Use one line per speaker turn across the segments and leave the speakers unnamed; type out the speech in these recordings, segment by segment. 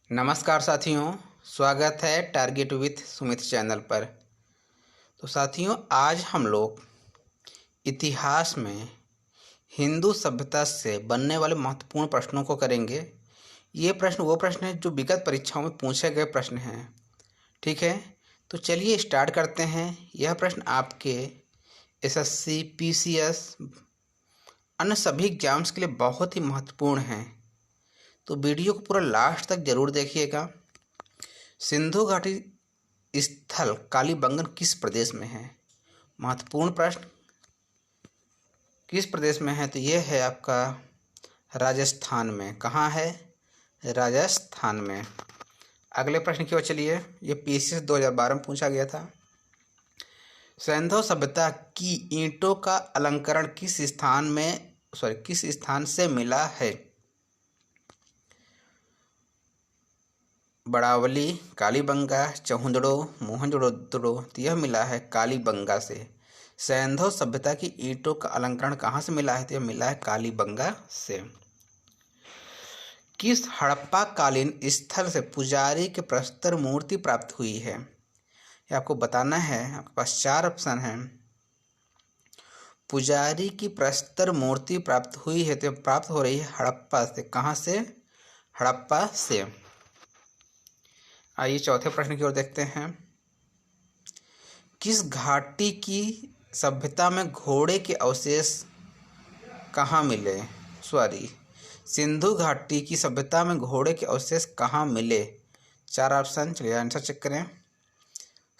नमस्कार साथियों, स्वागत है टारगेट विथ सुमित चैनल पर। तो साथियों, आज हम लोग इतिहास में हिंदू सभ्यता से बनने वाले महत्वपूर्ण प्रश्नों को करेंगे। ये प्रश्न वो प्रश्न हैं जो विगत परीक्षाओं में पूछे गए प्रश्न हैं। ठीक है, तो चलिए स्टार्ट करते हैं। यह प्रश्न आपके एसएससी, पीसीएस, अन्य सभी एग्जाम्स के लिए बहुत ही महत्वपूर्ण हैं, तो वीडियो को पूरा लास्ट तक जरूर देखिएगा। सिंधु घाटी स्थल कालीबंगन किस प्रदेश में है? महत्वपूर्ण प्रश्न, किस प्रदेश में है? तो यह है आपका राजस्थान में। कहाँ है? राजस्थान में। अगले प्रश्न की ओर चलिए। ये पीसीएस 2012 में पूछा गया था। सिंधु सभ्यता की ईंटों का अलंकरण किस स्थान से मिला है? बड़ावली, कालीबंगा, चहुंदड़ो, मोहनजोदड़ो। तो यह मिला है कालीबंगा से। सिंधु सभ्यता की ईंटों का अलंकरण कहाँ से मिला है? तो यह मिला है कालीबंगा से। किस हड़प्पा कालीन स्थल से पुजारी के प्रस्तर मूर्ति प्राप्त हुई है? यह आपको बताना है। आपके पास 4 ऑप्शन हैं। पुजारी की प्रस्तर मूर्ति प्राप्त हुई है तो प्राप्त हो रही है हड़प्पा से। कहाँ से? हड़प्पा से। आइए चौथे प्रश्न की ओर देखते हैं। किस घाटी की सभ्यता में घोड़े के अवशेष कहाँ मिले? सिंधु घाटी की सभ्यता में घोड़े के अवशेष कहाँ मिले? 4 ऑप्शन, चलिए आंसर चेक करें।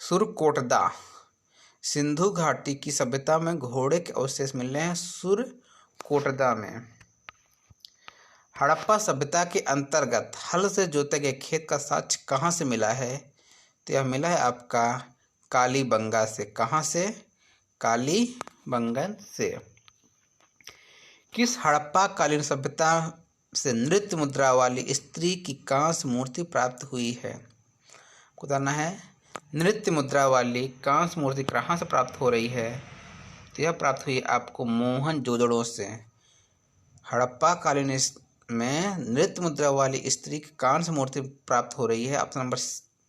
सुरकोटदा। सिंधु घाटी की सभ्यता में घोड़े के अवशेष मिल रहे हैं सुरकोटदा में। हड़प्पा सभ्यता के अंतर्गत हल से जोते गए खेत का साक्ष्य कहाँ से मिला है? तो यह मिला है आपका कालीबंगा से। कहाँ से? कालीबंगन से। किस हड़प्पा कालीन सभ्यता से नृत्य मुद्रा वाली स्त्री की कांस्य मूर्ति प्राप्त हुई है? बताना है। नृत्य मुद्रा वाली कांस्य मूर्ति कहाँ से प्राप्त हो रही है? तो यह प्राप्त हुई आपको मोहनजोदड़ो से। हड़प्पा कालीन में नृत्य मुद्रा वाली स्त्री की कांस्य मूर्ति प्राप्त हो रही है। ऑप्शन नंबर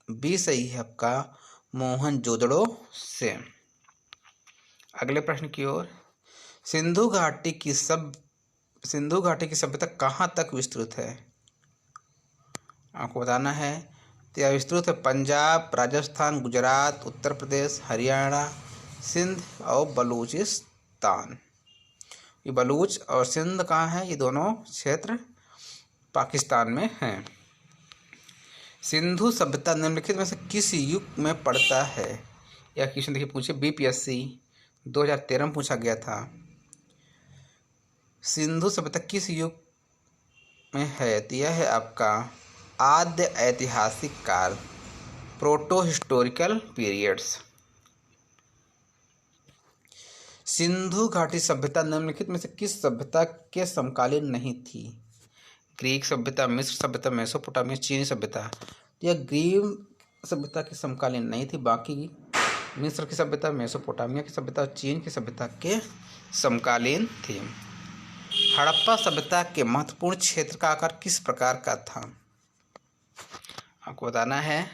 बी सही है आपका, मोहनजोदड़ो से। अगले प्रश्न की ओर। सिंधु घाटी की सभ्यता कहाँ तक विस्तृत है? आपको बताना है। तो यह विस्तृत है पंजाब, राजस्थान, गुजरात, उत्तर प्रदेश, हरियाणा, सिंध और बलूचिस्तान। ये बलूच और सिंध कहाँ है? ये दोनों क्षेत्र पाकिस्तान में हैं। सिंधु सभ्यता निम्नलिखित में से किस युग में पड़ता है? यह क्वेश्चन देखिए पूछे बीपीएससी 2013 में पूछा गया था। सिंधु सभ्यता किस युग में है? तो यह है आपका आद्य ऐतिहासिक काल, प्रोटो हिस्टोरिकल पीरियड्स। सिंधु घाटी सभ्यता निम्नलिखित में से किस सभ्यता के समकालीन नहीं थी? ग्रीक सभ्यता, मिस्र सभ्यता, मेसोपोटामिया, चीनी सभ्यता। यह ग्रीक सभ्यता के समकालीन नहीं थी, बाकी मिस्र की सभ्यता, मेसोपोटामिया की सभ्यता और चीन की सभ्यता के समकालीन थी। हड़प्पा सभ्यता के महत्वपूर्ण क्षेत्र का आकार किस प्रकार का था? आपको बताना है।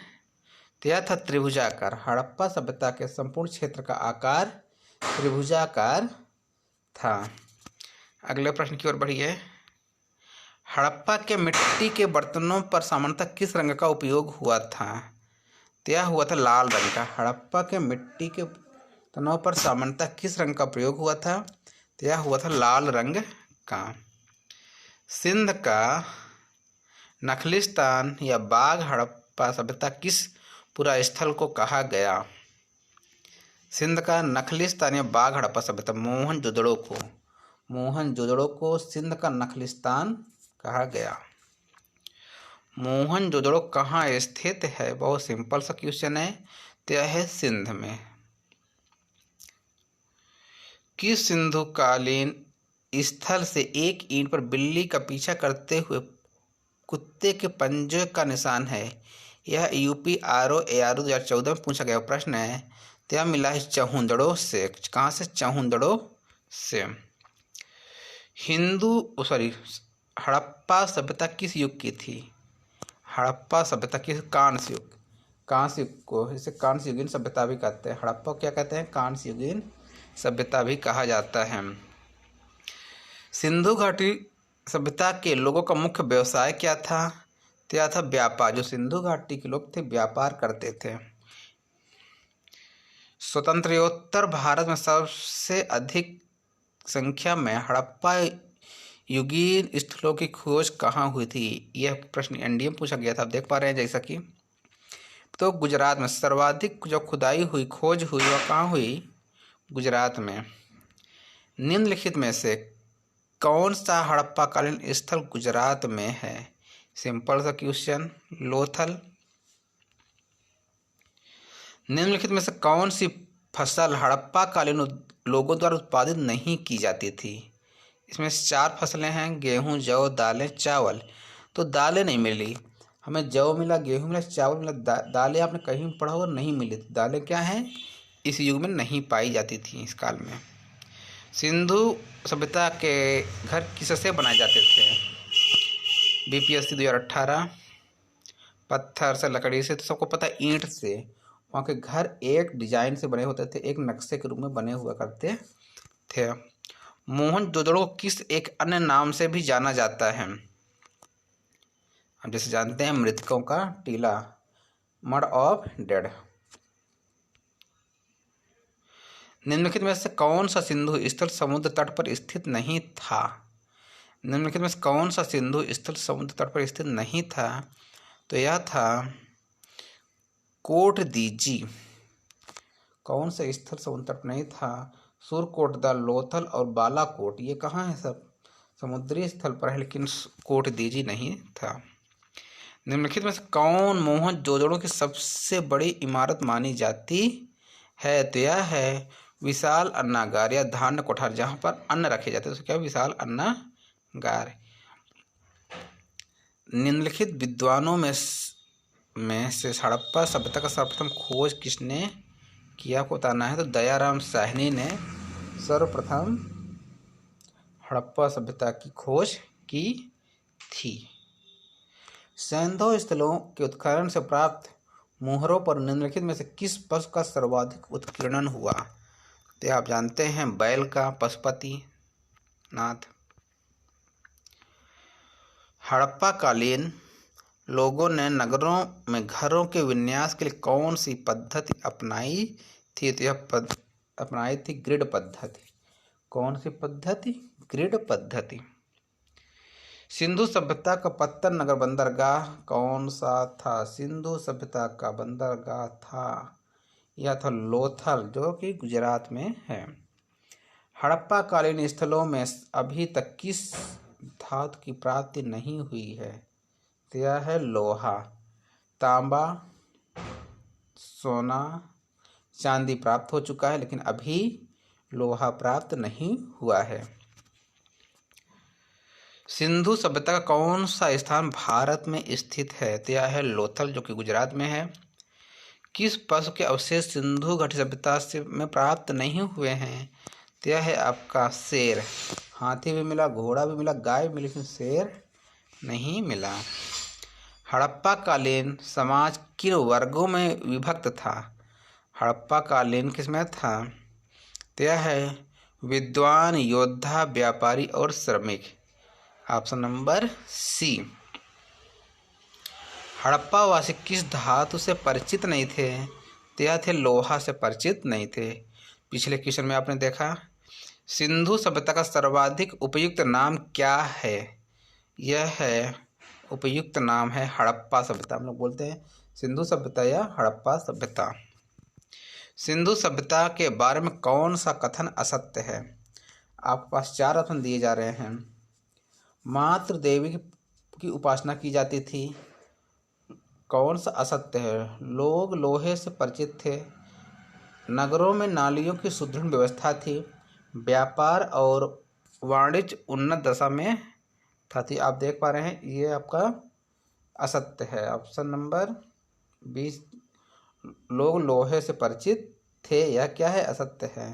तो यह था त्रिभुजाकार। हड़प्पा सभ्यता के संपूर्ण क्षेत्र का आकार त्रिभुजाकार था। अगले प्रश्न की ओर बढ़िए। हड़प्पा के मिट्टी के बर्तनों पर सामान्यतः किस रंग का उपयोग हुआ था? तो यह हुआ था लाल रंग का। हड़प्पा के मिट्टी के बर्तनों पर सामान्यतः किस रंग का प्रयोग हुआ था? तो यह हुआ था लाल रंग का। सिंध का नखलिस्तान या बाघ हड़प्पा सभ्यता किस पुरा स्थल को कहा गया? सिंध का नखलिस्तान या बाघ हड़प्पा सभ्यता मोहनजोदड़ो को सिंध का नखलिस्तान कहा गया। मोहनजोदड़ो कहाँ स्थित है? बहुत सिंपल सा क्वेश्चन है। तो यह है सिंध में। किस सिंधु कालीन स्थल से एक ईंट पर बिल्ली का पीछा करते हुए कुत्ते के पंजे का निशान है? यह यूपीआरओ एआरओ 2014 में पूछा गया प्रश्न है। तो यह मिला है चहुंदड़ो से। कहाँ से? चहुंदड़ो से। हड़प्पा सभ्यता किस युग की थी? हड़प्पा सभ्यता किस कांस्य युग, कांस्य युग को इसे कांस्य युगीन सभ्यता भी कहते हैं। हड़प्पा को क्या कहते हैं, कांस्य युगीन सभ्यता भी कहा जाता है। सिंधु घाटी सभ्यता के लोगों का मुख्य व्यवसाय क्या था, तो यह था व्यापार। जो सिंधु घाटी के लोग थे व्यापार करते थे। स्वतंत्रोत्तर भारत में सबसे अधिक संख्या में हड़प्पा युगीन स्थलों की खोज कहाँ हुई थी, यह प्रश्न एनडीए में पूछा गया था। आप देख पा रहे हैं जैसा कि, तो गुजरात में सर्वाधिक जो खुदाई हुई, खोज हुई, वह कहाँ हुई, गुजरात में। निम्नलिखित में से कौन सा हड़प्पा कालीन स्थल गुजरात में है, सिंपल सा क्वेश्चन, लोथल। निम्नलिखित में से कौन सी फसल हड़प्पा कालीन लोगों द्वारा उत्पादित नहीं की जाती थी, इसमें 4 फसलें हैं, गेहूं, जौ, दालें, चावल। तो दालें नहीं मिली हमें, जौ मिला, गेहूं मिला, चावल मिला, दालें आपने कहीं पढ़ा होगा नहीं मिली। दालें क्या हैं, इस युग में नहीं पाई जाती थी इस काल में। सिंधु सभ्यता के घर किससे बनाए जाते थे, बीपीएससी 2018, पत्थर से, लकड़ी से, तो सबको पता है ईंट से। वहाँ के घर एक डिजाइन से बने होते थे, एक नक्शे के रूप में बने हुआ करते थे। मोहनजोदड़ो को किस एक अन्य नाम से भी जाना जाता है, हम जैसे जानते हैं मृतकों का टीला, मड ऑफ डेड। निम्नलिखित में से कौन सा सिंधु स्थल समुद्र तट पर स्थित नहीं था, निम्नलिखित में से कौन सा सिंधु स्थल समुद्र तट पर स्थित नहीं था, तो यह था कोट दीजी। कौन सा स्थल समुद्र तट नहीं था, सुरकोट, द लोथल और बालाकोट, ये कहाँ है, सब समुद्री स्थल पर है, लेकिन कोट दीजी नहीं था। निम्नलिखित में से कौन मोहनजोदड़ो की सबसे बड़ी इमारत मानी जाती है, तो यह है विशाल अन्नागार या धान्य कोठार, जहाँ पर अन्न रखे जाते हैं, तो क्या विशाल अन्नागार। निम्नलिखित विद्वानों में से हड़प्पा सभ्यता का सर्वप्रथम खोज किसने किया, आपको बताना है। तो दयाराम साहनी ने सर्वप्रथम हड़प्पा सभ्यता की खोज की थी। सैंधव स्थलों के उत्खनन से प्राप्त मुहरों पर निम्नलिखित में से किस पशु का सर्वाधिक उत्कीर्णन हुआ, तो आप जानते हैं बैल का, पशुपति नाथ। हड़प्पा कालीन लोगों ने नगरों में घरों के विन्यास के लिए कौन सी पद्धति अपनाई थी, तो यह अपनाई थी ग्रिड पद्धति। कौन सी पद्धति, ग्रिड पद्धति। सिंधु सभ्यता का पत्तन नगर बंदरगाह कौन सा था, सिंधु सभ्यता का बंदरगाह था, यह था लोथल, जो कि गुजरात में है। हड़प्पा कालीन स्थलों में अभी तक किस धातु की प्राप्ति नहीं हुई है, तो यह है लोहा। तांबा, सोना, चांदी प्राप्त हो चुका है, लेकिन अभी लोहा प्राप्त नहीं हुआ है। सिंधु सभ्यता का कौन सा स्थान भारत में स्थित है, तो यह है लोथल, जो कि गुजरात में है। किस पशु के अवशेष सिंधु घाटी सभ्यता से में प्राप्त नहीं हुए हैं, तो यह है आपका शेर। हाथी भी मिला, घोड़ा भी मिला, गाय भी मिली, लेकिन शेर नहीं मिला। हड़प्पा कालीन समाज किन वर्गों में विभक्त था, हड़प्पा कालीन किसमें था, तो यह है विद्वान, योद्धा, व्यापारी और श्रमिक, ऑप्शन नंबर सी। हड़प्पा वासी किस धातु से परिचित नहीं थे, तो यह थे लोहा से परिचित नहीं थे। पिछले क्वेश्चन में आपने देखा सिंधु सभ्यता का सर्वाधिक उपयुक्त नाम क्या है, यह है उपयुक्त नाम है हड़प्पा सभ्यता। हम लोग बोलते हैं सिंधु सभ्यता या हड़प्पा सभ्यता। सिंधु सभ्यता के बारे में कौन सा कथन असत्य है, आपके पास 4 ऑप्शन दिए जा रहे हैं। मातृ देवी की उपासना की जाती थी, कौन सा असत्य है। लोग लोहे से परिचित थे, नगरों में नालियों की सुदृढ़ व्यवस्था थी, व्यापार और वाणिज्य उन्नत दशा में था। आप देख पा रहे हैं ये आपका असत्य है, ऑप्शन नंबर 20। लोग लोहे से परिचित थे, यह क्या है, असत्य है।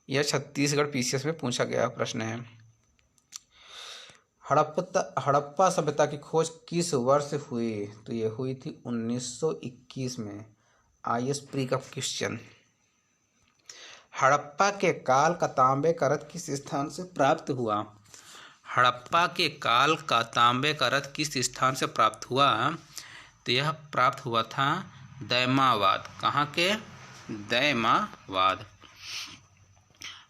यह छत्तीसगढ़ पीसीएस में पूछा गया प्रश्न है। हड़प्पा सभ्यता की खोज किस वर्ष हुई? तो ये हुई थी 1921 में। आईएएस प्री का क्वेश्चन। हड़प्पा के काल का तांबे का रथ किस स्थान से प्राप्त हुआ? हड़प्पा के काल का तांबे का रथ किस स्थान से प्राप्त हुआ? तो यह प्राप्त हुआ था दैमावाद। कहाँ के? दैमावाद।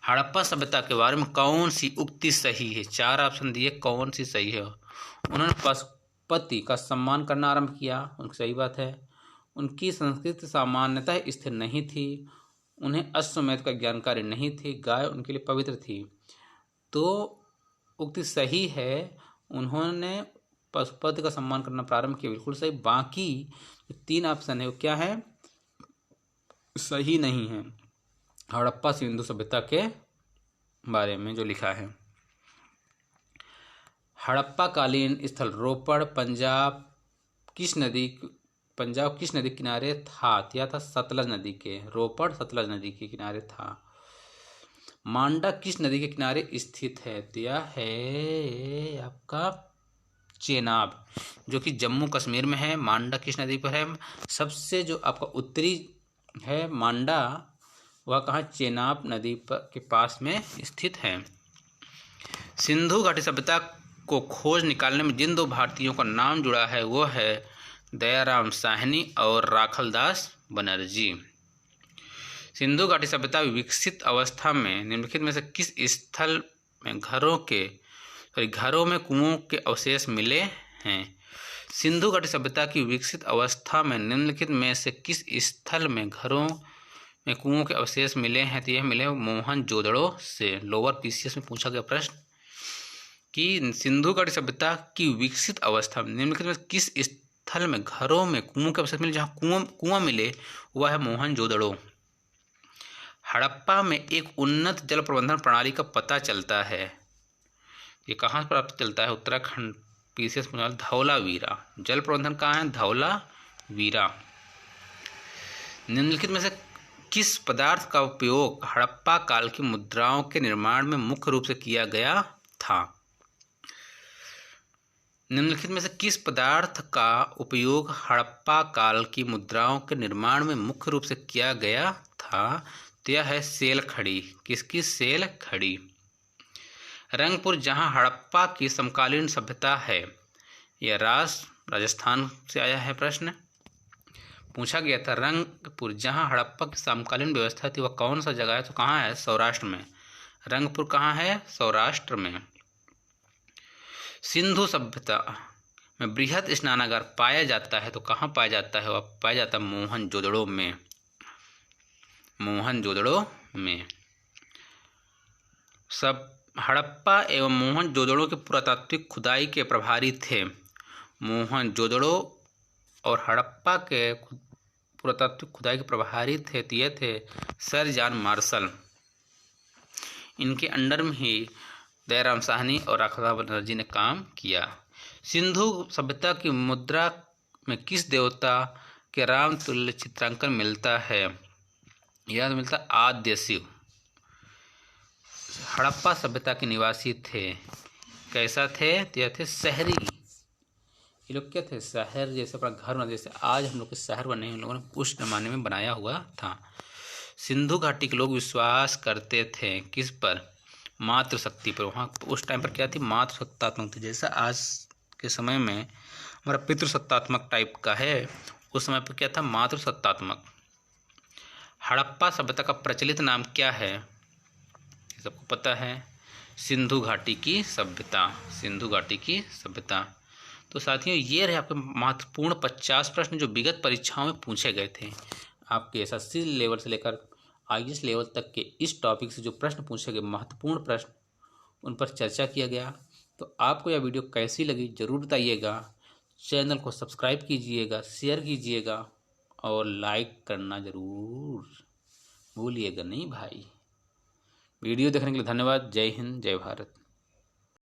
हड़प्पा सभ्यता के बारे में कौन सी उक्ति सही है? 4 ऑप्शन दिए, कौन सी सही है? उन्होंने पशुपति का सम्मान करना आरंभ किया, उनकी सही बात है। उनकी संस्कृति सामान्यतः स्थिर नहीं थी। उन्हें अश्वमेध का जानकारी नहीं थी। गाय उनके लिए पवित्र थी। तो उक्ति सही है। उन्होंने पशुपति का सम्मान करना प्रारंभ किया, बिल्कुल सही। बाकी 3 ऑप्शन है वो क्या है? सही नहीं है। हड़प्पा सिंधु सभ्यता के बारे में जो लिखा है। हड़प्पा कालीन स्थल रोपड़ पंजाब किस नदी के किनारे था? या था सतलज नदी के। रोपड़ सतलज नदी के किनारे था। मांडा किस नदी के किनारे स्थित है? यह है आपका चेनाब, जो कि जम्मू कश्मीर में है। मांडा किस नदी पर है? सबसे जो आपका उत्तरी है मांडा, वह कहाँ? चेनाब नदी के पास में स्थित है। सिंधु घाटी सभ्यता को खोज निकालने में जिन 2 भारतीयों का नाम जुड़ा है वो है दयाराम साहनी और राखलदास बनर्जी। सिंधु घाटी सभ्यता विकसित अवस्था में निम्नलिखित में से किस स्थल में घरों में कुओं के अवशेष मिले हैं? सिंधु घाटी सभ्यता की विकसित अवस्था में निम्नलिखित में से किस स्थल में घरों में कुओं के अवशेष मिले हैं? तो यह मिले मोहनजोदड़ो से। लोअर पीसीएस में पूछा गया प्रश्न कि सिंधु घाटी सभ्यता की विकसित अवस्था में निम्नलिखित में किस स्थल में घरों में कुओं के अवशेष मिले? जहाँ कुआं मिले वह है मोहनजोदड़ो। हड़प्पा में एक उन्नत जल प्रबंधन प्रणाली का पता चलता है। ये कहाँ पर चलता है? उत्तराखंड। पीसीएस पूछा धौलावीरा। जल प्रबंधन कहाँ है? धौलावीरा। निम्नलिखित में से किस पदार्थ का उपयोग हड़प्पा काल की मुद्राओं के निर्माण में मुख्य रूप से किया गया था? निम्नलिखित में से किस पदार्थ का उपयोग हड़प्पा काल की मुद्राओं के निर्माण में मुख्य रूप से किया गया था? तो यह है सेल खड़ी। किसकी? सेल खड़ी। रंगपुर जहां हड़प्पा की समकालीन सभ्यता है, यह राजस्थान से आया है प्रश्न। पूछा गया था रंगपुर जहां हड़प्पा की समकालीन व्यवस्था थी वह कौन सा जगह है? तो कहाँ है? सौराष्ट्र में। रंगपुर कहाँ है? सौराष्ट्र में। सिंधु सभ्यता में बृहद स्नानागार पाया जाता है तो कहाँ पाया जाता है? वह पाया जाता है मोहनजोदड़ो में। मोहनजोदड़ो में। सब हड़प्पा एवं मोहनजोदड़ो के पुरातात्विक खुदाई के प्रभारी थे। मोहनजोदड़ो और हड़प्पा के पुरातात्विक खुदाई के प्रभारी थे तो ये थे सर जॉन मार्शल। इनके अंडर में ही दयाराम साहनी और राखलदास बनर्जी ने काम किया। सिंधु सभ्यता की मुद्रा में किस देवता के राम तुल्य चित्रांकन मिलता है? यह मिलता आद्य शिव। हड़प्पा सभ्यता के निवासी थे। कैसा थे? तो यह थे शहरी। ये लोग क्या थे? शहर जैसे अपना घर बना, जैसे आज हम लोग के शहर बने, उन लोगों ने उस जमाने में बनाया हुआ था। सिंधु घाटी के लोग विश्वास करते थे किस पर? मातृशक्ति पर। वहाँ उस टाइम पर क्या थी? मातृसत्तात्मक थी। जैसा आज के समय में हमारा पितृसत्तात्मक टाइप का है, उस समय पर क्या था? मातृसत्तात्मक। हड़प्पा सभ्यता का प्रचलित नाम क्या है? सबको पता है, सिंधु घाटी की सभ्यता। सिंधु घाटी की सभ्यता। तो साथियों ये रहे आपके महत्वपूर्ण 50 प्रश्न जो विगत परीक्षाओं में पूछे गए थे। आपके एसएससी लेवल से लेकर आईएएस लेवल तक के इस टॉपिक से जो प्रश्न पूछे गए, महत्वपूर्ण प्रश्न, उन पर चर्चा किया गया। तो आपको यह वीडियो कैसी लगी ज़रूर बताइएगा। चैनल को सब्सक्राइब कीजिएगा, शेयर कीजिएगा और लाइक करना ज़रूर भूलिएगा नहीं भाई। वीडियो देखने के लिए धन्यवाद। जय हिंद, जय भारत।